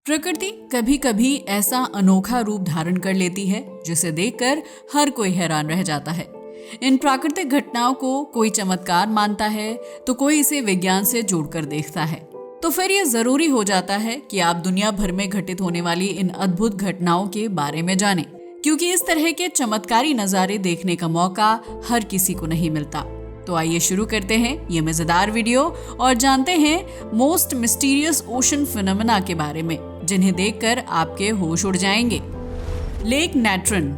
प्रकृति कभी कभी ऐसा अनोखा रूप धारण कर लेती है जिसे देखकर हर कोई हैरान रह जाता है। इन प्राकृतिक घटनाओं को कोई चमत्कार मानता है तो कोई इसे विज्ञान से जोड़कर देखता है। तो फिर ये जरूरी हो जाता है कि आप दुनिया भर में घटित होने वाली इन अद्भुत घटनाओं के बारे में जानें, क्योंकि इस तरह के चमत्कारी नजारे देखने का मौका हर किसी को नहीं मिलता। तो आइए शुरू करते हैं ये मजेदार वीडियो और जानते हैं मोस्ट मिस्टीरियस ओशन फिनोमेना के बारे में, जिन्हें देखकर आपके होश उड़ जाएंगे। लेक नेट्रन।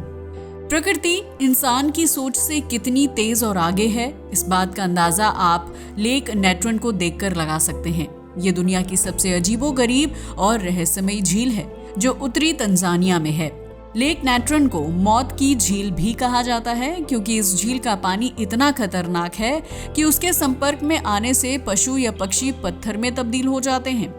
प्रकृति इंसान की सोच से कितनी तेज और आगे है, इस बात का अंदाजा आप लेक नेट्रन को देखकर लगा सकते हैं। ये दुनिया की सबसे अजीबोगरीब और रहस्यमयी झील है जो उत्तरी तंजानिया में है। लेक नेट्रन को मौत की झील भी कहा जाता है, क्योंकि इस झील का पानी इतना खतरनाक है कि उसके संपर्क में आने से पशु या पक्षी पत्थर में तब्दील हो जाते हैं।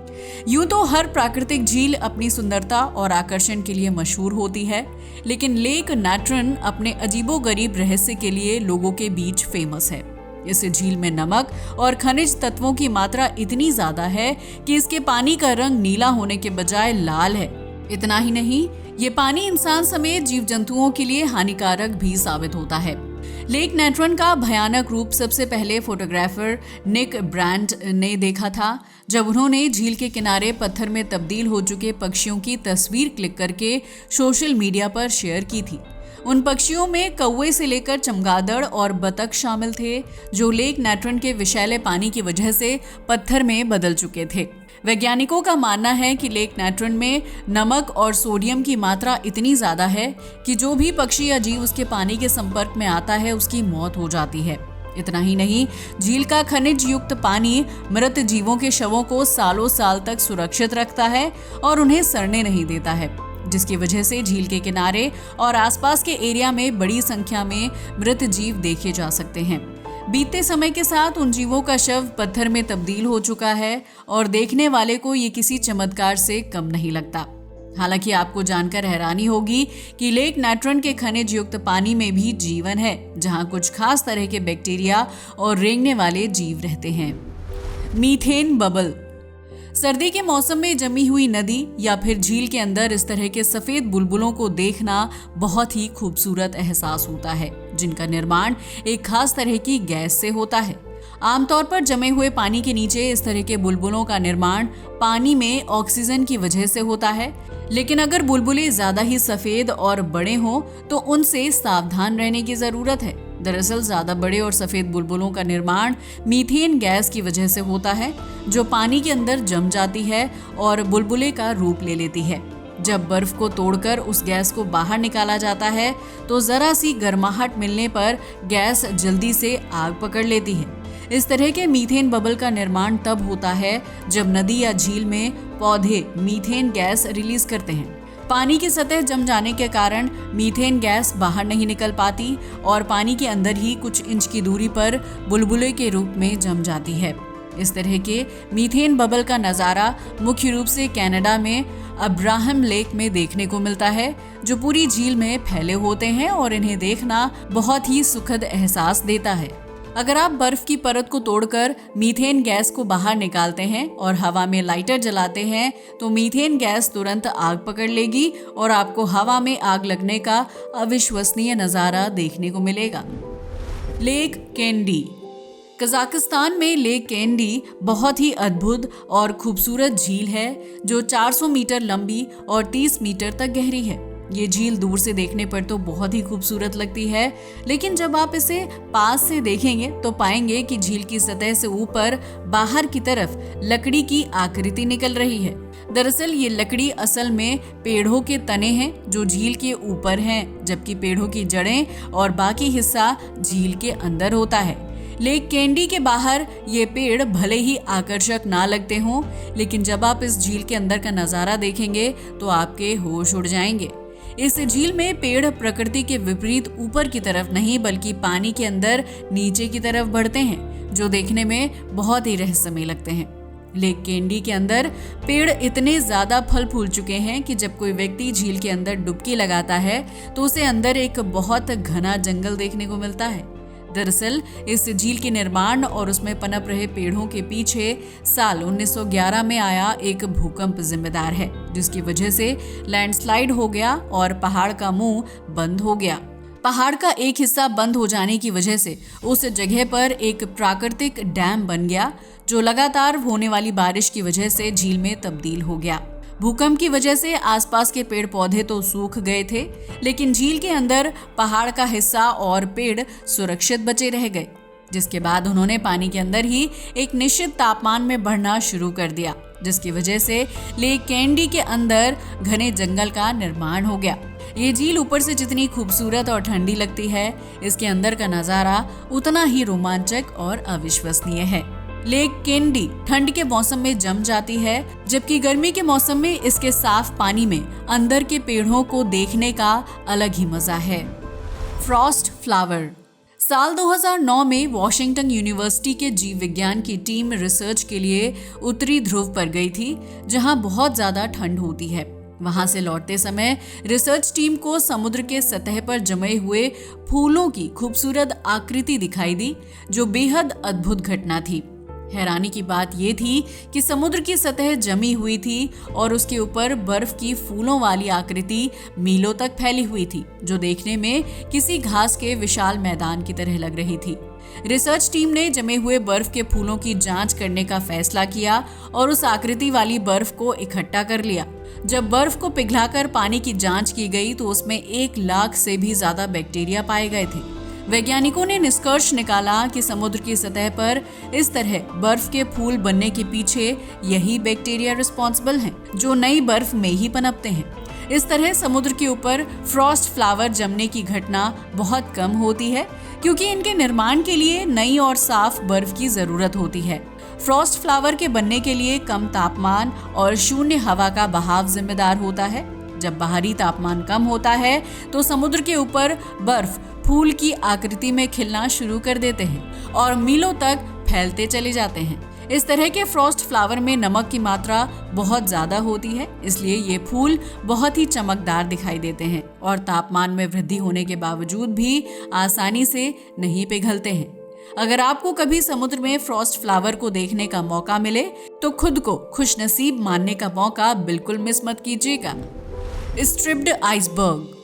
यूं तो हर प्राकृतिक झील अपनी सुंदरता और आकर्षण के लिए मशहूर होती है, लेकिन लेक नेट्रन अपने अजीबोगरीब रहस्य के लिए लोगों के बीच फेमस है। इस झील में नमक और खनिज तत्वों की मात्रा इतनी ज्यादा है कि इसके पानी का रंग नीला होने के बजाय लाल है। इतना ही नहीं, ये पानी इंसान समेत जीव जंतुओं के लिए हानिकारक भी साबित होता है। लेक नेट्रन का भयानक रूप सबसे पहले फोटोग्राफर निक ब्रांड ने देखा था, जब उन्होंने झील के किनारे पत्थर में तब्दील हो चुके पक्षियों की तस्वीर क्लिक करके सोशल मीडिया पर शेयर की थी। उन पक्षियों में कौवे से लेकर चमगादड़ और बतख शामिल थे, जो लेक नेट्रन के विषैले पानी की वजह से पत्थर में बदल चुके थे। वैज्ञानिकों का मानना है कि लेक नेट्रन में नमक और सोडियम की मात्रा इतनी ज्यादा है कि जो भी पक्षी या जीव उसके पानी के संपर्क में आता है उसकी मौत हो जाती है। इतना ही नहीं, झील का खनिज युक्त पानी मृत जीवों के शवों को सालों साल तक सुरक्षित रखता है और उन्हें सड़ने नहीं देता है, जिसकी वजह से झील के किनारे और आसपास के एरिया में बड़ी संख्या में मृत जीव देखे जा सकते हैं। बीतते समय के साथ उन जीवों का शव पत्थर में तब्दील हो चुका है और देखने वाले को ये किसी चमत्कार से कम नहीं लगता। हालांकि आपको जानकर हैरानी होगी कि लेक नेट्रन के खनिज युक्त पानी में भी जीवन है, जहां कुछ खास तरह के बैक्टीरिया और रेंगने वाले जीव रहते हैं। Methane bubble. सर्दी के मौसम में जमी हुई नदी या फिर झील के अंदर इस तरह के सफेद बुलबुलों को देखना बहुत ही खूबसूरत एहसास होता है, जिनका निर्माण एक खास तरह की गैस से होता है। आमतौर पर जमे हुए पानी के नीचे इस तरह के बुलबुलों का निर्माण पानी में ऑक्सीजन की वजह से होता है, लेकिन अगर बुलबुले ज्यादा ही सफेद और बड़े हों तो उनसे सावधान रहने की जरूरत है। दरअसल ज्यादा बड़े और सफेद बुलबुलों का निर्माण मीथेन गैस की वजह से होता है, जो पानी के अंदर जम जाती है और बुलबुले का रूप ले लेती है। जब बर्फ को तोड़कर उस गैस को बाहर निकाला जाता है तो जरा सी गर्माहट मिलने पर गैस जल्दी से आग पकड़ लेती है। इस तरह के मीथेन बबल का निर्माण तब होता है जब नदी या झील में पौधे मीथेन गैस रिलीज करते हैं। पानी की सतह जम जाने के कारण मीथेन गैस बाहर नहीं निकल पाती और पानी के अंदर ही कुछ इंच की दूरी पर बुलबुले के रूप में जम जाती है। इस तरह के मीथेन बबल का नज़ारा मुख्य रूप से कनाडा में अब्राहम लेक में देखने को मिलता है, जो पूरी झील में फैले होते हैं और इन्हें देखना बहुत ही सुखद एहसास देता है। अगर आप बर्फ की परत को तोड़कर मीथेन गैस को बाहर निकालते हैं और हवा में लाइटर जलाते हैं तो मीथेन गैस तुरंत आग पकड़ लेगी और आपको हवा में आग लगने का अविश्वसनीय नज़ारा देखने को मिलेगा। Lake candy. कजाकिस्तान में लेक कैंडी बहुत ही अद्भुत और खूबसूरत झील है, जो 400 मीटर लंबी और 30 मीटर तक गहरी है। ये झील दूर से देखने पर तो बहुत ही खूबसूरत लगती है, लेकिन जब आप इसे पास से देखेंगे तो पाएंगे कि झील की सतह से ऊपर बाहर की तरफ लकड़ी की आकृति निकल रही है। दरअसल ये लकड़ी असल में पेड़ों के तने हैं जो झील के ऊपर हैं, जबकि पेड़ों की जड़ें और बाकी हिस्सा झील के अंदर होता है। लेक कैंडी के बाहर ये पेड़ भले ही आकर्षक ना लगते हों, लेकिन जब आप इस झील के अंदर का नज़ारा देखेंगे तो आपके होश उड़ जाएंगे। इस झील में पेड़ प्रकृति के विपरीत ऊपर की तरफ नहीं बल्कि पानी के अंदर नीचे की तरफ बढ़ते हैं, जो देखने में बहुत ही रहस्यमय लगते हैं। लेक कैंडी के अंदर पेड़ इतने ज्यादा फल फूल चुके हैं कि जब कोई व्यक्ति झील के अंदर डुबकी लगाता है तो उसे अंदर एक बहुत घना जंगल देखने को मिलता है। दरअसल इस झील के निर्माण और उसमें पनप रहे पेड़ों के पीछे साल 1911 में आया एक भूकंप जिम्मेदार है, जिसकी वजह से लैंडस्लाइड हो गया और पहाड़ का मुंह बंद हो गया। पहाड़ का एक हिस्सा बंद हो जाने की वजह से उस जगह पर एक प्राकृतिक डैम बन गया, जो लगातार होने वाली बारिश की वजह से झील में तब्दील हो गया। भूकंप की वजह से आसपास के पेड़ पौधे तो सूख गए थे, लेकिन झील के अंदर पहाड़ का हिस्सा और पेड़ सुरक्षित बचे रह गए, जिसके बाद उन्होंने पानी के अंदर ही एक निश्चित तापमान में बढ़ना शुरू कर दिया, जिसकी वजह से लेक कैंडी के अंदर घने जंगल का निर्माण हो गया। ये झील ऊपर से जितनी खूबसूरत और ठंडी लगती है, इसके अंदर का नजारा उतना ही रोमांचक और अविश्वसनीय है। लेक कैंडी ठंड के मौसम में जम जाती है, जबकि गर्मी के मौसम में इसके साफ पानी में अंदर के पेड़ों को देखने का अलग ही मजा है। Frost flower. साल 2009 में वॉशिंगटन यूनिवर्सिटी के जीव विज्ञान की टीम रिसर्च के लिए उत्तरी ध्रुव पर गई थी, जहां बहुत ज्यादा ठंड होती है। वहां से लौटते समय रिसर्च टीम को समुद्र के सतह पर जमे हुए फूलों की खूबसूरत आकृति दिखाई दी, जो बेहद अद्भुत घटना थी। हैरानी की बात यह थी कि समुद्र की सतह जमी हुई थी और उसके ऊपर बर्फ की फूलों वाली आकृति मीलों तक फैली हुई थी, जो देखने में किसी घास के विशाल मैदान की तरह लग रही थी। रिसर्च टीम ने जमे हुए बर्फ के फूलों की जांच करने का फैसला किया और उस आकृति वाली बर्फ को इकट्ठा कर लिया। जब बर्फ को पिघलाकर पानी की जांच की गई तो उसमें 1 लाख से भी ज्यादा बैक्टीरिया पाए गए थे। वैज्ञानिकों ने निष्कर्ष निकाला कि समुद्र की सतह पर इस तरह बर्फ के फूल बनने के पीछे यही बैक्टीरिया रिस्पॉन्सिबल हैं, जो नई बर्फ में ही पनपते हैं। इस तरह समुद्र के ऊपर फ्रॉस्ट फ्लावर जमने की घटना बहुत कम होती है, क्योंकि इनके निर्माण के लिए नई और साफ बर्फ की जरूरत होती है। फ्रॉस्ट फ्लावर के बनने के लिए कम तापमान और शून्य हवा का बहाव जिम्मेदार होता है। जब बाहरी तापमान कम होता है तो समुद्र के ऊपर बर्फ फूल की आकृति में खिलना शुरू कर देते हैं और मीलों तक फैलते चले जाते हैं। इस तरह के फ्रॉस्ट फ्लावर में नमक की मात्रा बहुत ज्यादा होती है, इसलिए ये फूल बहुत ही चमकदार दिखाई देते हैं और तापमान में वृद्धि होने के बावजूद भी आसानी से नहीं पिघलते हैं। अगर आपको कभी समुद्र में फ्रॉस्ट फ्लावर को देखने का मौका मिले तो खुद को खुशनसीब मानने का मौका बिल्कुल मिस मत कीजिएगा। Stripped iceberg.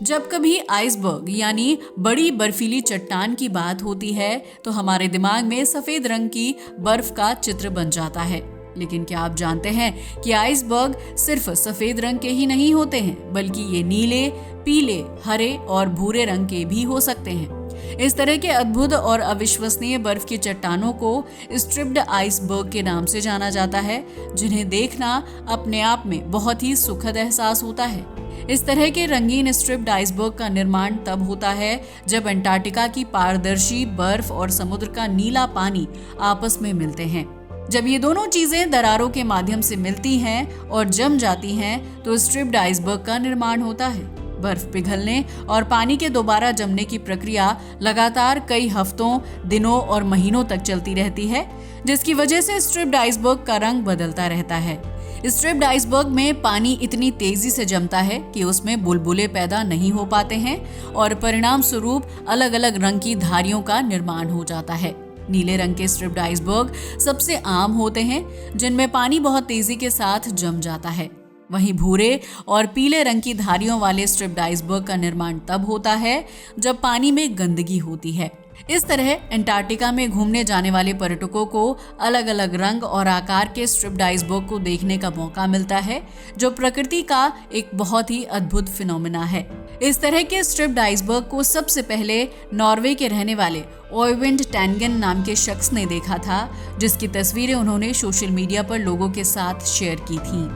जब कभी आइसबर्ग यानी बड़ी बर्फीली चट्टान की बात होती है तो हमारे दिमाग में सफेद रंग की बर्फ का चित्र बन जाता है, लेकिन क्या आप जानते हैं कि आइसबर्ग सिर्फ सफेद रंग के ही नहीं होते हैं, बल्कि ये नीले, पीले, हरे और भूरे रंग के भी हो सकते हैं। इस तरह के अद्भुत और अविश्वसनीय बर्फ की चट्टानों को स्ट्रिप्ड आइसबर्ग के नाम से जाना जाता है, जिन्हें देखना अपने आप में बहुत ही सुखद एहसास होता है। इस तरह के रंगीन स्ट्रिप्ड आइसबर्ग का निर्माण तब होता है जब अंटार्कटिका की पारदर्शी बर्फ और समुद्र का नीला पानी आपस में मिलते हैं। जब ये दोनों चीजें दरारों के माध्यम से मिलती हैं और जम जाती हैं तो स्ट्रिप्ड आइसबर्ग का निर्माण होता है। बर्फ पिघलने और पानी के दोबारा जमने की प्रक्रिया लगातार कई हफ्तों, दिनों और महीनों तक चलती रहती है, जिसकी वजह से स्ट्रिप्ड आइसबर्ग का रंग बदलता रहता है। स्ट्रिप्ड आइसबर्ग में पानी इतनी तेजी से जमता है कि उसमें बुलबुले पैदा नहीं हो पाते हैं और परिणाम स्वरूप अलग अलग रंग की धारियों का निर्माण हो जाता है। नीले रंग के स्ट्रिप्ड आइसबर्ग सबसे आम होते हैं, जिनमें पानी बहुत तेजी के साथ जम जाता है। वहीं भूरे और पीले रंग की धारियों वाले स्ट्रिप्ड आइसबर्ग का निर्माण तब होता है जब पानी में गंदगी होती है। इस तरह अंटार्कटिका में घूमने जाने वाले पर्यटकों को अलग अलग रंग और आकार के स्ट्रिप्ड आइसबर्ग को देखने का मौका मिलता है, जो प्रकृति का एक बहुत ही अद्भुत फिनोमेना है। इस तरह के स्ट्रिप्ड आइसबर्ग को सबसे पहले नॉर्वे के रहने वाले ओयविंड टैनगन नाम के शख्स ने देखा था, जिसकी तस्वीरें उन्होंने सोशल मीडिया पर लोगों के साथ शेयर की थी।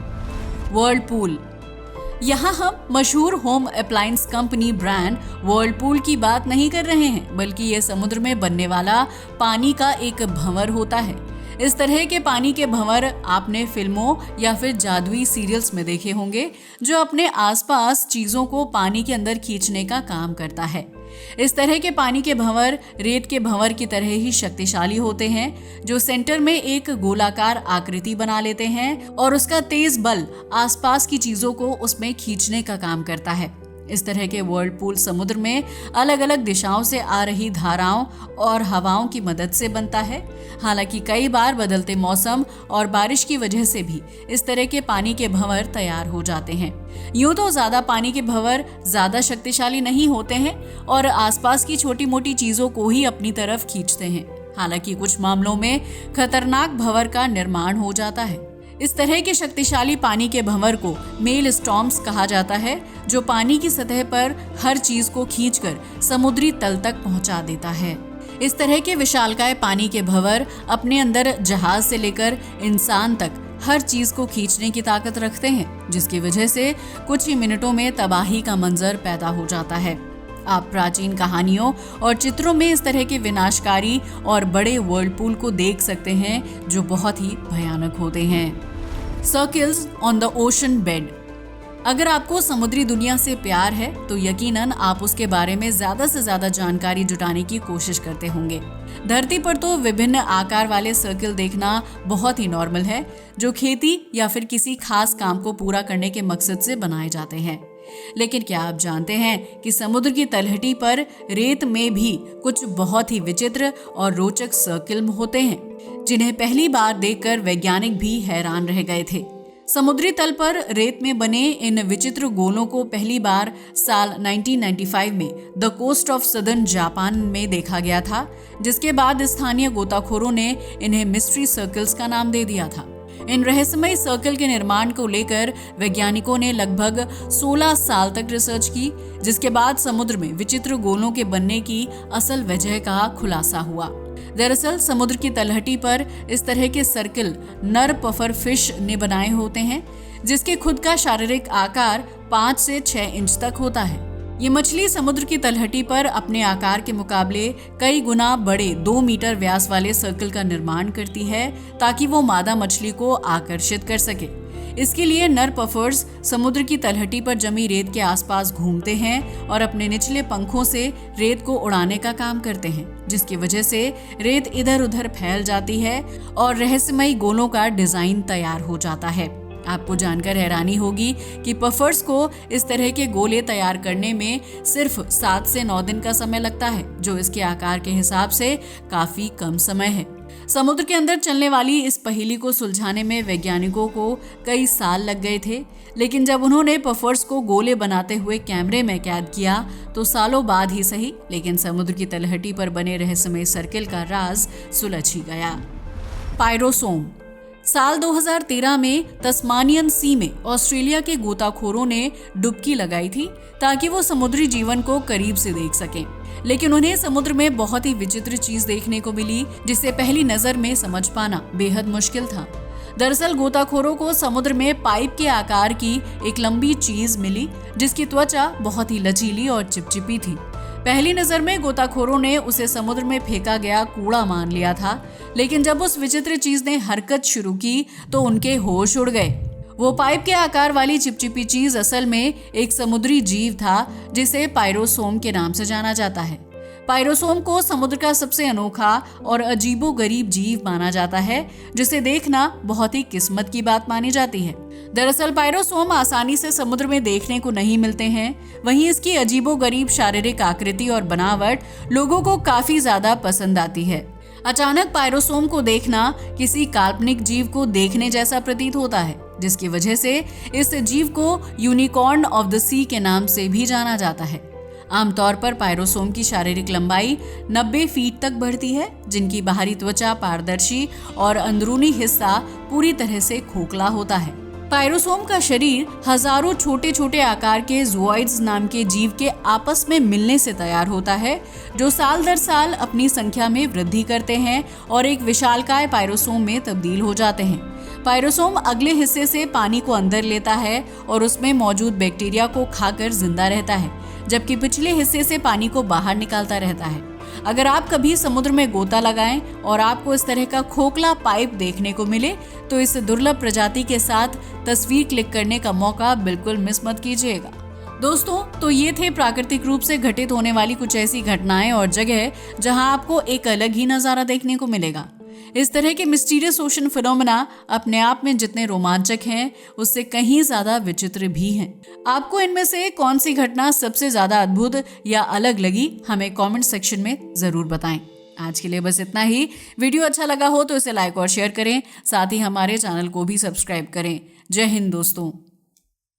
व्हर्लपूल। यहाँ हम मशहूर home appliance company brand Whirlpool की बात नहीं कर रहे हैं, बल्कि यह समुद्र में बनने वाला पानी का एक भंवर होता है। इस तरह के पानी के भंवर आपने फिल्मों या फिर जादुई सीरियल्स में देखे होंगे, जो अपने आसपास चीजों को पानी के अंदर खींचने का काम करता है। इस तरह के पानी के भंवर रेत के भंवर की तरह ही शक्तिशाली होते हैं, जो सेंटर में एक गोलाकार आकृति बना लेते हैं और उसका तेज बल आसपास की चीजों को उसमें खींचने का काम करता है। इस तरह के व्हर्लपूल समुद्र में अलग अलग दिशाओं से आ रही धाराओं और हवाओं की मदद से बनता है। हालांकि कई बार बदलते मौसम और बारिश की वजह से भी इस तरह के पानी के भंवर तैयार हो जाते हैं। यूं तो ज्यादा पानी के भंवर ज्यादा शक्तिशाली नहीं होते हैं और आसपास की छोटी मोटी चीजों को ही अपनी तरफ खींचते हैं। हालांकि कुछ मामलों में खतरनाक भंवर का निर्माण हो जाता है। इस तरह के शक्तिशाली पानी के भंवर को मेल स्टॉर्म्स कहा जाता है, जो पानी की सतह पर हर चीज को खींचकर समुद्री तल तक पहुंचा देता है। इस तरह के विशालकाय पानी के भंवर अपने अंदर जहाज से लेकर इंसान तक हर चीज को खींचने की ताकत रखते हैं, जिसकी वजह से कुछ ही मिनटों में तबाही का मंजर पैदा हो जाता है। आप प्राचीन कहानियों और चित्रों में इस तरह के विनाशकारी और बड़े व्हर्लपूल को देख सकते हैं, जो बहुत ही भयानक होते हैं। Circles on the ocean bed. अगर आपको समुद्री दुनिया से प्यार है तो यकीनन आप उसके बारे में ज्यादा से ज्यादा जानकारी जुटाने की कोशिश करते होंगे। धरती पर तो विभिन्न आकार वाले सर्कल देखना बहुत ही नॉर्मल है, जो खेती या फिर किसी खास काम को पूरा करने के मकसद से बनाए जाते हैं। लेकिन क्या आप जानते हैं कि समुद्र की तलहटी पर रेत में भी कुछ बहुत ही विचित्र और रोचक सर्कल होते हैं, जिन्हें पहली बार देखकर वैज्ञानिक भी हैरान रह गए थे। समुद्री तल पर रेत में बने इन विचित्र गोलों को पहली बार साल 1995 में the coast of southern Japan में देखा गया था, जिसके बाद स्थानीय गोताखोरों ने इन्हें मिस्ट्री सर्कल्स का नाम दे दिया था। इन रहस्यमय सर्कल के निर्माण को लेकर वैज्ञानिकों ने लगभग 16 साल तक रिसर्च की, जिसके बाद समुद्र में विचित्र गोलों के बनने की असल वजह का खुलासा हुआ। दरअसल समुद्र की तलहटी पर इस तरह के सर्कल नर पफर फिश ने बनाए होते हैं, जिसके खुद का शारीरिक आकार 5 से 6 इंच तक होता है। ये मछली समुद्र की तलहटी पर अपने आकार के मुकाबले कई गुना बड़े 2 मीटर व्यास वाले सर्कल का निर्माण करती है, ताकि वो मादा मछली को आकर्षित कर सके। इसके लिए नर पफर्स समुद्र की तलहटी पर जमी रेत के आसपास घूमते हैं और अपने निचले पंखों से रेत को उड़ाने का काम करते हैं, जिसकी वजह से रेत इधर उधर फैल जाती है और रहस्यमयी गोलों का डिजाइन तैयार हो जाता है। आपको जानकर हैरानी होगी कि पफर्स को इस तरह के गोले तैयार करने में सिर्फ 7 से 9 दिन का समय लगता है, जो इसके आकार के हिसाब से काफी कम समय है। समुद्र के अंदर चलने वाली इस पहेली को सुलझाने में वैज्ञानिकों को कई साल लग गए थे, लेकिन जब उन्होंने पफर्स को गोले बनाते हुए कैमरे में कैद किया तो सालों बाद ही सही, लेकिन समुद्र की तलहटी पर बने रहस्यमय सर्कल का राज सुलझ ही गया। पायरोसोम। साल 2013 में तस्मानियन सी में ऑस्ट्रेलिया के गोताखोरों ने डुबकी लगाई थी, ताकि वो समुद्री जीवन को करीब से देख सकें। लेकिन उन्हें समुद्र में बहुत ही विचित्र चीज देखने को मिली, जिसे पहली नजर में समझ पाना बेहद मुश्किल था। दरअसल गोताखोरों को समुद्र में पाइप के आकार की एक लंबी चीज मिली, जिसकी त्वचा बहुत ही लचीली और चिपचिपी थी। पहली नजर में गोताखोरों ने उसे समुद्र में फेंका गया कूड़ा मान लिया था, लेकिन जब उस विचित्र चीज ने हरकत शुरू की तो उनके होश उड़ गए। वो पाइप के आकार वाली चिपचिपी चीज असल में एक समुद्री जीव था, जिसे पायरोसोम के नाम से जाना जाता है। पायरोसोम को समुद्र का सबसे अनोखा और अजीबोगरीब जीव माना जाता है, जिसे देखना बहुत ही किस्मत की बात मानी जाती है। दरअसल पायरोसोम आसानी से समुद्र में देखने को नहीं मिलते हैं, वहीं इसकी अजीबोगरीब शारीरिक आकृति और बनावट लोगों को काफी ज्यादा पसंद आती है। अचानक पायरोसोम को देखना किसी काल्पनिक जीव को देखने जैसा प्रतीत होता है, जिसकी वजह से इस जीव को यूनिकॉर्न ऑफ द सी के नाम से भी जाना जाता है। आमतौर पर पायरोसोम की शारीरिक लंबाई 90 फीट तक बढ़ती है, जिनकी बाहरी त्वचा पारदर्शी और अंदरूनी हिस्सा पूरी तरह से खोखला होता है। पायरोसोम का शरीर हजारों छोटे छोटे आकार के ज़ूऑइड्स नाम के जीव के आपस में मिलने से तैयार होता है, जो साल दर साल अपनी संख्या में वृद्धि करते हैं और एक विशालकाय पायरोसोम में तब्दील हो जाते हैं। पायरोसोम अगले हिस्से से पानी को अंदर लेता है और उसमें मौजूद बैक्टीरिया को खाकर जिंदा रहता है, जबकि पिछले हिस्से से पानी को बाहर निकालता रहता है। अगर आप कभी समुद्र में गोता लगाएं और आपको इस तरह का खोखला पाइप देखने को मिले तो इस दुर्लभ प्रजाति के साथ तस्वीर क्लिक करने का मौका बिल्कुल मिस मत कीजिएगा। दोस्तों, तो ये थे प्राकृतिक रूप से घटित होने वाली कुछ ऐसी घटनाएं और जगह जहां आपको एक अलग ही नजारा देखने को मिलेगा। इस तरह के मिस्टीरियस ओशन फिनोमेना अपने आप में जितने रोमांचक हैं उससे कहीं ज्यादा विचित्र भी हैं। आपको इनमें से कौन सी घटना सबसे ज्यादा अद्भुत या अलग लगी, हमें कमेंट सेक्शन में जरूर बताएं। आज के लिए बस इतना ही। वीडियो अच्छा लगा हो तो इसे लाइक और शेयर करें, साथ ही हमारे चैनल को भी सब्सक्राइब करें। जय हिंद दोस्तों।